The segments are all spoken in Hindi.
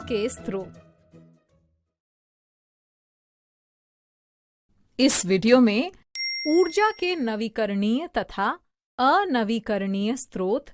के स्रोत। इस वीडियो में ऊर्जा के नवीकरणीय तथा अनवीकरणीय स्रोत,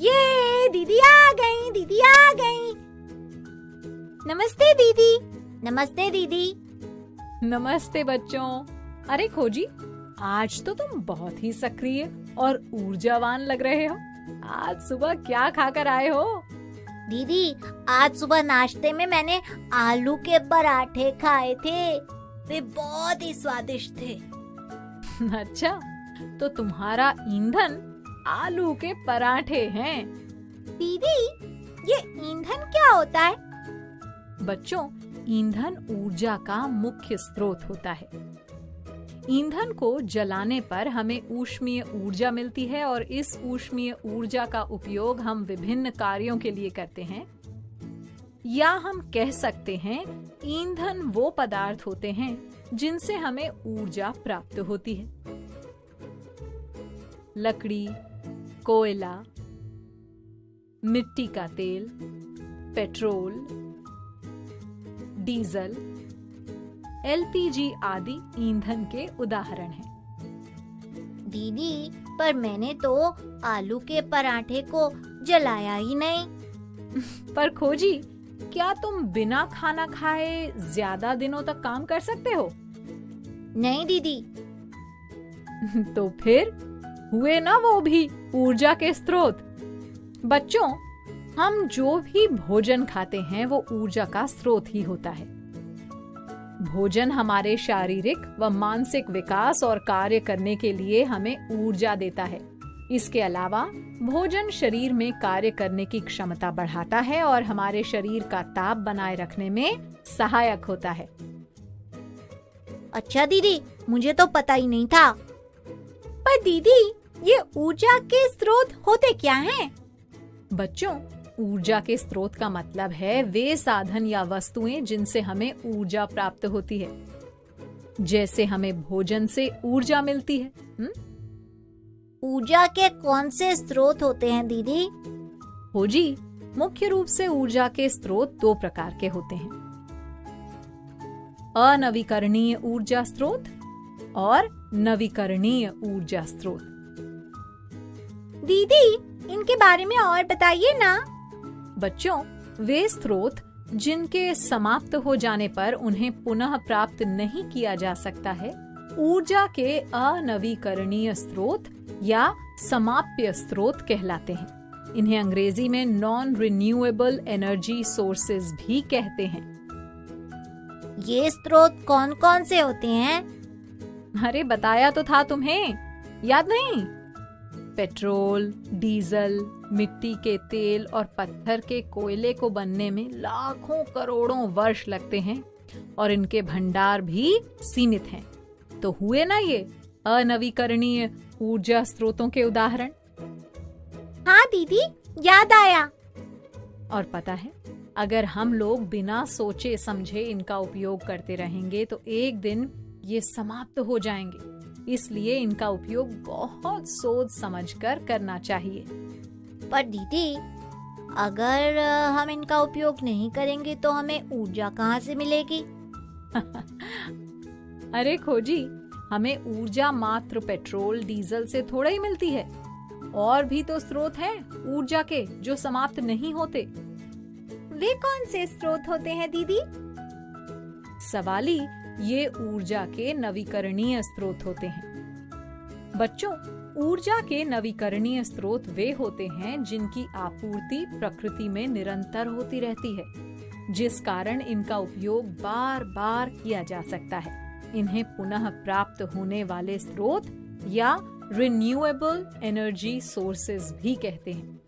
ये दीदी आ गई, दीदी आ गई। नमस्ते दीदी। नमस्ते दीदी। नमस्ते बच्चों। अरे खोजी, आज तो तुम बहुत ही सक्रिय और ऊर्जावान लग रहे हो। आज सुबह क्या खाकर आए हो? दीदी, आज सुबह नाश्ते में मैंने आलू के पराठे खाए थे। वे बहुत ही स्वादिष्ट थे। अच्छा, तो तुम्हारा ईंधन आलू के पराठे हैं। दीदी, ये ईंधन क्या होता है? बच्चों, ईंधन ऊर्जा का मुख्य स्रोत होता है। ईंधन को जलाने पर हमें ऊष्मीय ऊर्जा मिलती है और इस ऊष्मीय ऊर्जा का उपयोग हम विभिन्न कार्यों के लिए करते हैं। या हम कह सकते हैं, ईंधन वो पदार्थ होते हैं जिनसे हमें ऊर्जा प्राप्त होती है। लकड़ी, कोयला, मिट्टी का तेल, पेट्रोल, डीजल, एलपीजी आदि ईंधन के उदाहरण हैं। दीदी, पर मैंने तो आलू के पराठे को जलाया ही नहीं। पर खोजी, क्या तुम बिना खाना खाए ज्यादा दिनों तक काम कर सकते हो? नहीं दीदी। तो फिर हुए ना वो भी ऊर्जा के स्रोत। बच्चों, हम जो भी भोजन खाते हैं वो ऊर्जा का स्रोत ही होता है। भोजन हमारे शारीरिक व मानसिक विकास और कार्य करने के लिए हमें ऊर्जा देता है। इसके अलावा भोजन शरीर में कार्य करने की क्षमता बढ़ाता है और हमारे शरीर का ताप बनाए रखने में सहायक होता है। अच्छा दीदी, मुझे तो पता ही नहीं था। पर दीदी, ये ऊर्जा के स्रोत होते क्या हैं? बच्चों, ऊर्जा के स्रोत का मतलब है वे साधन या वस्तुएं जिनसे हमें ऊर्जा प्राप्त होती है। जैसे हमें भोजन से ऊर्जा मिलती है। ऊर्जा के कौन से स्रोत होते हैं दीदी? खोजी, मुख्य रूप से ऊर्जा के स्रोत दो प्रकार के होते हैं, अनवीकरणीय ऊर्जा स्रोत और नवीकरणीय ऊर्जा स्रोत। दीदी, इनके बारे में और बताइए ना। बच्चों, वे स्रोत जिनके समाप्त हो जाने पर उन्हें पुनः प्राप्त नहीं किया जा सकता है, ऊर्जा के अनवीकरणीय स्रोत या समाप्य स्रोत कहलाते हैं। इन्हें अंग्रेजी में नॉन रिन्यूएबल एनर्जी सोर्सेज भी कहते हैं। ये स्रोत कौन कौन से होते हैं? अरे बताया तो था तुम्हें, याद नहीं? पेट्रोल, डीजल, मिट्टी के तेल और पत्थर के कोयले को बनने में लाखों करोड़ों वर्ष लगते हैं और इनके भंडार भी सीमित हैं। तो हुए ना ये अनवीकरणीय ऊर्जा स्रोतों के उदाहरण। हाँ दीदी, याद आया। और पता है, अगर हम लोग बिना सोचे समझे इनका उपयोग करते रहेंगे तो एक दिन ये समाप्त हो जाएंगे। इसलिए इनका उपयोग बहुत सोच समझकर करना चाहिए। पर दीदी, अगर हम इनका उपयोग नहीं करेंगे तो हमें ऊर्जा कहाँ से मिलेगी? अरे खोजी, हमें ऊर्जा मात्र पेट्रोल, डीजल से थोड़ा ही मिलती है। और भी तो स्रोत हैं ऊर्जा के जो समाप्त नहीं होते। वे कौन से स्रोत होते हैं दीदी? सवाली, ये ऊर्जा के नवीकरणीय स्रोत होते हैं। बच्चों, ऊर्जा के नवीकरणीय स्रोत वे होते हैं जिनकी आपूर्ति प्रकृति में निरंतर होती रहती है, जिस कारण इनका उपयोग बार बार किया जा सकता है। इन्हें पुनः प्राप्त होने वाले स्रोत या रिन्यूएबल एनर्जी सोर्सेज भी कहते हैं।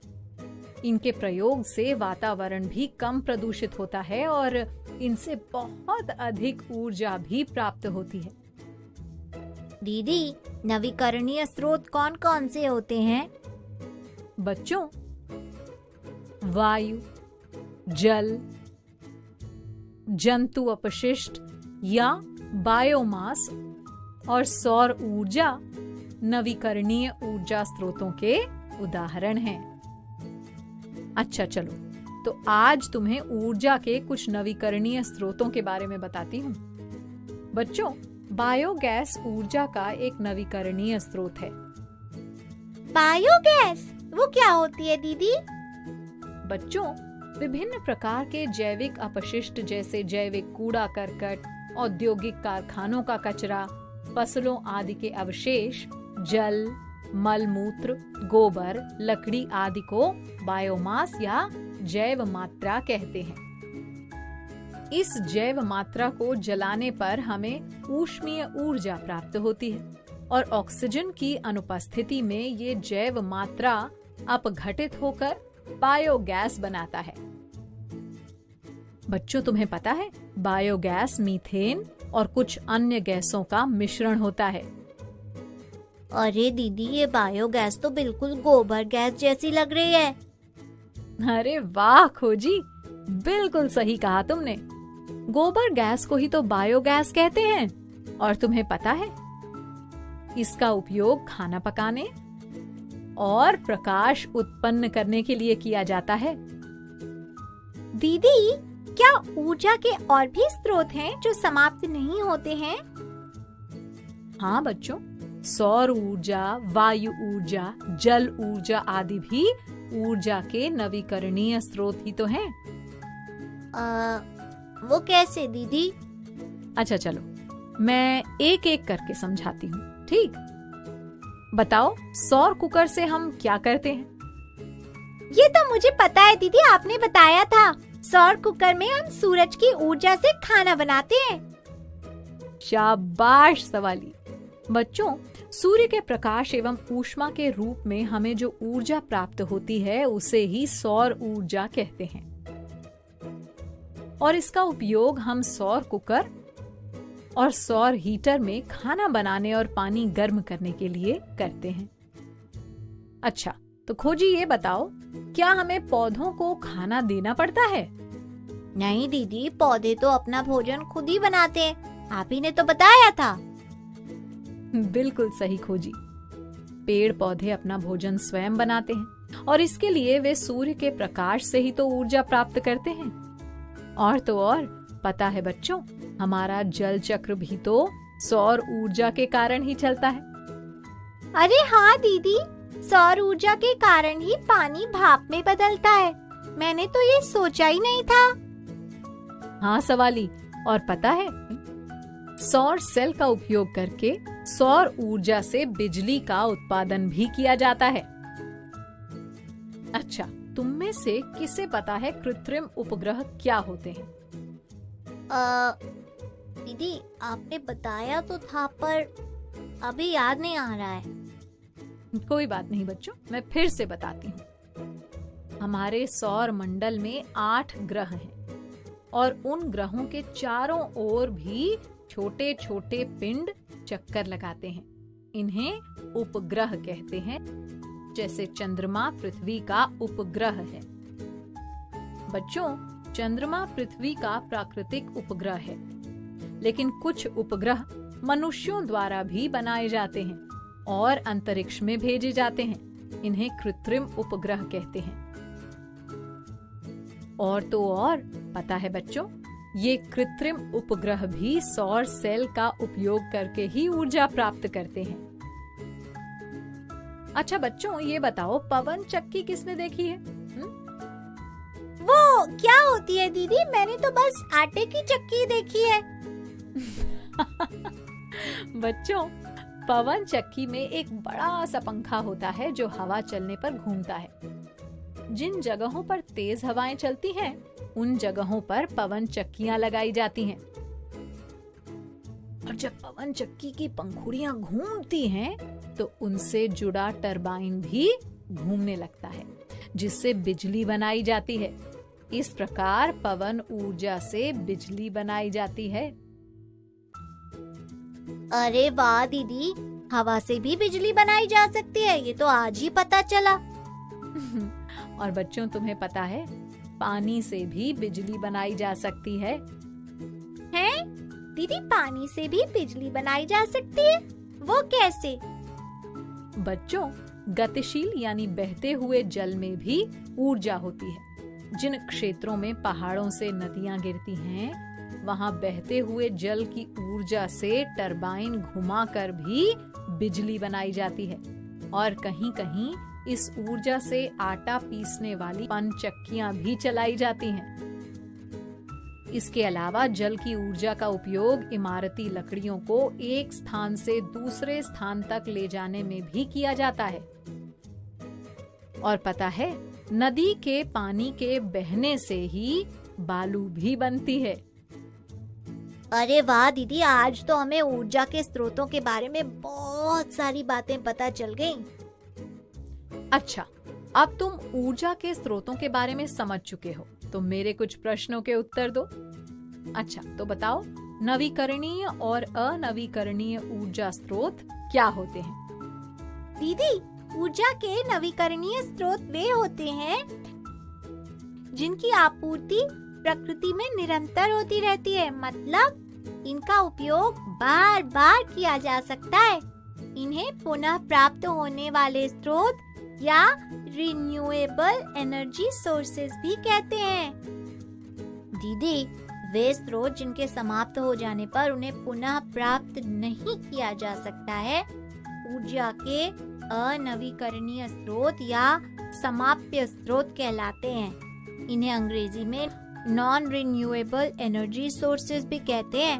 इनके प्रयोग से वातावरण भी कम प्रदूषित होता है और इनसे बहुत अधिक ऊर्जा भी प्राप्त होती है। दीदी, नवीकरणीय स्रोत कौन कौन से होते हैं? बच्चों, वायु, जल, जंतु अपशिष्ट या बायोमास और सौर ऊर्जा नवीकरणीय ऊर्जा स्रोतों के उदाहरण हैं। अच्छा चलो, तो आज तुम्हें ऊर्जा के कुछ नवीकरणीय स्रोतों के बारे में बताती हूँ। बच्चों, बायोगैस ऊर्जा का एक नवीकरणीय स्रोत है। बायोगैस वो क्या होती है दीदी? बच्चों, विभिन्न प्रकार के जैविक अपशिष्ट जैसे जैविक कूड़ा करकट, औद्योगिक कारखानों का कचरा, फसलों आदि के अवशेष, जल, मल मूत्र, गोबर, लकड़ी आदि को बायोमास या जैव मात्रा कहते हैं। इस जैव मात्रा को जलाने पर हमें ऊष्मीय ऊर्जा प्राप्त होती है और ऑक्सीजन की अनुपस्थिति में ये जैव मात्रा अपघटित होकर बायोगैस बनाता है। बच्चों, तुम्हें पता है बायोगैस मीथेन और कुछ अन्य गैसों का मिश्रण होता है। अरे दीदी, ये बायोगैस तो बिल्कुल गोबर गैस जैसी लग रही है। अरे वाह खोजी, बिल्कुल सही कहा तुमने। गोबर गैस को ही तो बायोगैस कहते हैं। और तुम्हें पता है इसका उपयोग खाना पकाने और प्रकाश उत्पन्न करने के लिए किया जाता है। दीदी, क्या ऊर्जा के और भी स्रोत हैं जो समाप्त नहीं होते हैं? हाँ बच्चों, सौर ऊर्जा, वायु ऊर्जा, जल ऊर्जा आदि भी ऊर्जा के नवीकरणीय स्रोत ही तो हैं। वो कैसे दीदी? अच्छा चलो, मैं एक एक करके समझाती हूँ, ठीक? बताओ, सौर कुकर से हम क्या करते हैं? ये तो मुझे पता है दीदी, आपने बताया था। सौर कुकर में हम सूरज की ऊर्जा से खाना बनाते हैं। शाबाश सवाली। बच्चों, सूर्य के प्रकाश एवं ऊष्मा के रूप में हमें जो ऊर्जा प्राप्त होती है उसे ही सौर ऊर्जा कहते हैं और इसका उपयोग हम सौर कुकर और सौर हीटर में खाना बनाने और पानी गर्म करने के लिए करते हैं। अच्छा, तो खोजी ये बताओ, क्या हमें पौधों को खाना देना पड़ता है? नहीं दीदी, पौधे तो अपना भोजन खुद ही बनाते हैं, आप ही ने तो बताया था। बिल्कुल सही खोजी। पेड़ पौधे अपना भोजन स्वयं बनाते हैं और इसके लिए वे सूर्य के प्रकाश से ही तो ऊर्जा प्राप्त करते हैं। और तो और पता है बच्चों, हमारा जल चक्र भी तो सौर ऊर्जा के कारण ही चलता है। अरे हाँ दीदी, सौर ऊर्जा के कारण ही पानी भाप में बदलता है। मैंने तो ये सोचा ही नहीं था। हाँ सवाली, और पता है सौर सेल का उपयोग करके सौर ऊर्जा से बिजली का उत्पादन भी किया जाता है। अच्छा, तुम में से किसे पता है कृत्रिम उपग्रह क्या होते हैं? दीदी, आपने बताया तो था पर अभी याद नहीं आ रहा है। कोई बात नहीं बच्चों, मैं फिर से बताती हूँ। हमारे सौर मंडल में 8 ग्रह हैं और उन ग्रहों के चारों ओर भी छोटे छोटे पिंड चक्कर लगाते हैं। इन्हें उपग्रह कहते हैं, जैसे चंद्रमा पृथ्वी का उपग्रह है। बच्चों, चंद्रमा पृथ्वी का प्राकृतिक उपग्रह है, लेकिन कुछ उपग्रह मनुष्यों द्वारा भी बनाए जाते हैं और अंतरिक्ष में भेजे जाते हैं। इन्हें कृत्रिम उपग्रह कहते हैं। और तो और पता है बच्चों, ये कृत्रिम उपग्रह भी सौर सेल का उपयोग करके ही ऊर्जा प्राप्त करते हैं। अच्छा बच्चों, ये बताओ, पवन चक्की किसने देखी है? वो क्या होती है दीदी? मैंने तो बस आटे की चक्की देखी है। बच्चों, पवन चक्की में एक बड़ा सा पंखा होता है जो हवा चलने पर घूमता है। जिन जगहों पर तेज हवाएं चलती हैं, उन जगहों पर पवन चक्कियां लगाई जाती हैं। और जब पवन चक्की की पंखुड़ियां घूमती हैं, तो उनसे जुड़ा टरबाइन भी घूमने लगता है, जिससे बिजली बनाई जाती है। इस प्रकार पवन ऊर्जा से बिजली बनाई जाती है। अरे वाह दीदी, हवा से भी बिजली बनाई जा सकती है, ये तो आज ही पता चला। और बच्चों, तुम्हें पता है पानी से भी बिजली बनाई जा सकती है। हैं? दीदी, पानी से भी बिजली बनाई जा सकती है, वो कैसे? बच्चों, गतिशील यानी बहते हुए जल में भी ऊर्जा होती है। जिन क्षेत्रों में पहाड़ों से नदियां गिरती हैं, वहां बहते हुए जल की ऊर्जा से टरबाइन घुमाकर भी बिजली बनाई जाती है और कहीं कहीं इस ऊर्जा से आटा पीसने वाली पनचक्कियां भी चलाई जाती हैं। इसके अलावा जल की ऊर्जा का उपयोग इमारती लकड़ियों को एक स्थान से दूसरे स्थान तक ले जाने में भी किया जाता है। और पता है, नदी के पानी के बहने से ही बालू भी बनती है। अरे वाह दीदी, आज तो हमें ऊर्जा के स्रोतों के बारे में बहुत सारी बातें पता चल गईं। अच्छा, अब तुम ऊर्जा के स्रोतों के बारे में समझ चुके हो, तो मेरे कुछ प्रश्नों के उत्तर दो। अच्छा, तो बताओ, नवीकरणीय और अनवीकरणीय ऊर्जा स्रोत क्या होते हैं? दीदी, ऊर्जा के नवीकरणीय स्रोत वे होते हैं जिनकी आपूर्ति प्रकृति में निरंतर होती रहती है, मतलब इनका उपयोग बार बार किया जा सकता है। इन्हें पुनः प्राप्त होने वाले स्रोत या रिन्यूएबल एनर्जी सोर्सेज भी कहते हैं। दीदी, वे स्रोत जिनके समाप्त हो जाने पर उन्हें पुनः प्राप्त नहीं किया जा सकता है, ऊर्जा के अनवीकरणीय स्रोत या समाप्य स्रोत कहलाते हैं। इन्हें अंग्रेजी में नॉन रिन्यूएबल एनर्जी सोर्सेज भी कहते हैं।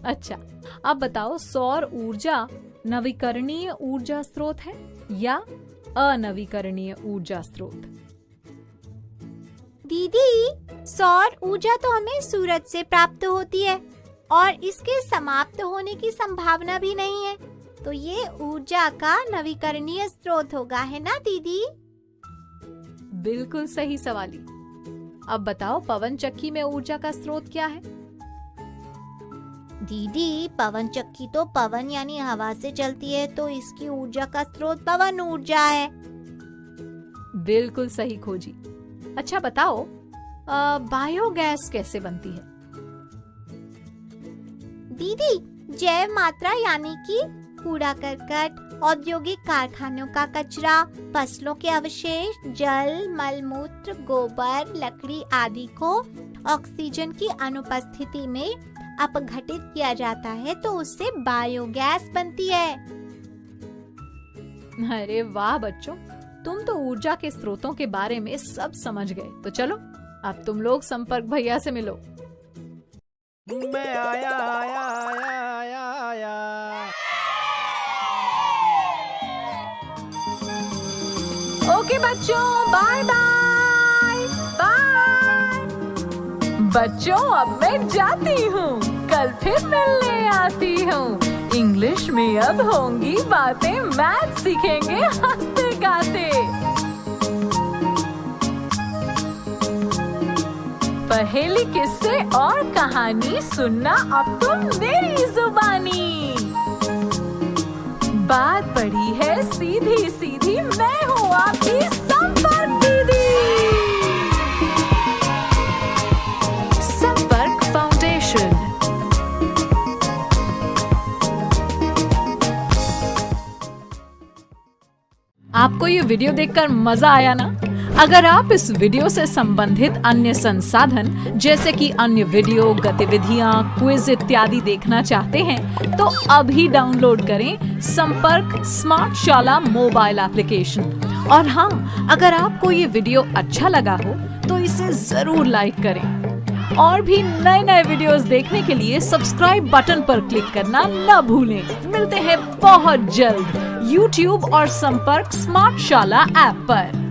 अच्छा, अब बताओ, सौर ऊर्जा नवीकरणीय ऊर्जा स्रोत है या अनवीकरणीय ऊर्जा स्रोत? दीदी, सौर ऊर्जा तो हमें सूरज से प्राप्त होती है और इसके समाप्त होने की संभावना भी नहीं है, तो ये ऊर्जा का नवीकरणीय स्रोत होगा, है ना दीदी? बिल्कुल सही सवाली। अब बताओ, पवन चक्की में ऊर्जा का स्रोत क्या है? दीदी, पवन चक्की तो पवन यानी हवा से चलती है, तो इसकी ऊर्जा का स्रोत पवन ऊर्जा है। बिल्कुल सही खोजी। अच्छा बताओ, बायोगैस कैसे बनती है? दीदी, जैव मात्रा यानी कि कूड़ा करकट, औद्योगिक कारखानों का कचरा, फसलों के अवशेष, जल, मलमूत्र, गोबर, लकड़ी आदि को ऑक्सीजन की अनुपस्थिति में अपघटित किया जाता है, तो उससे बायोगैस बनती है। अरे वाह बच्चों, तुम तो ऊर्जा के स्रोतों के बारे में सब समझ गए। तो चलो, अब तुम लोग संपर्क भैया से मिलो। मैं आया आया आया आया आया। ओके बच्चों, बाय बाय बाय। बच्चों, अब मैं जाती हूँ, कल फिर मिलने आती हूँ। इंग्लिश में अब होंगी बातें, मैथ सीखेंगे हंसते गाते। पहेली, किस्से और कहानी सुनना अब तुम मेरी जुबानी। बात पड़ी है सीधी सीधी, मैं हूँ आपकी संपर्क दीदी। संपर्क फाउंडेशन। आपको ये वीडियो देखकर मजा आया ना? अगर आप इस वीडियो से संबंधित अन्य संसाधन जैसे कि अन्य वीडियो, गतिविधियां, क्विज इत्यादि देखना चाहते हैं, तो अभी डाउनलोड करें संपर्क स्मार्ट शाला मोबाइल एप्लीकेशन। और हाँ, अगर आपको ये वीडियो अच्छा लगा हो तो इसे जरूर लाइक करें। और भी नए नए वीडियोस देखने के लिए सब्सक्राइब बटन पर क्लिक करना न भूलें। मिलते हैं बहुत जल्द YouTube और संपर्क स्मार्ट शाला ऐप पर।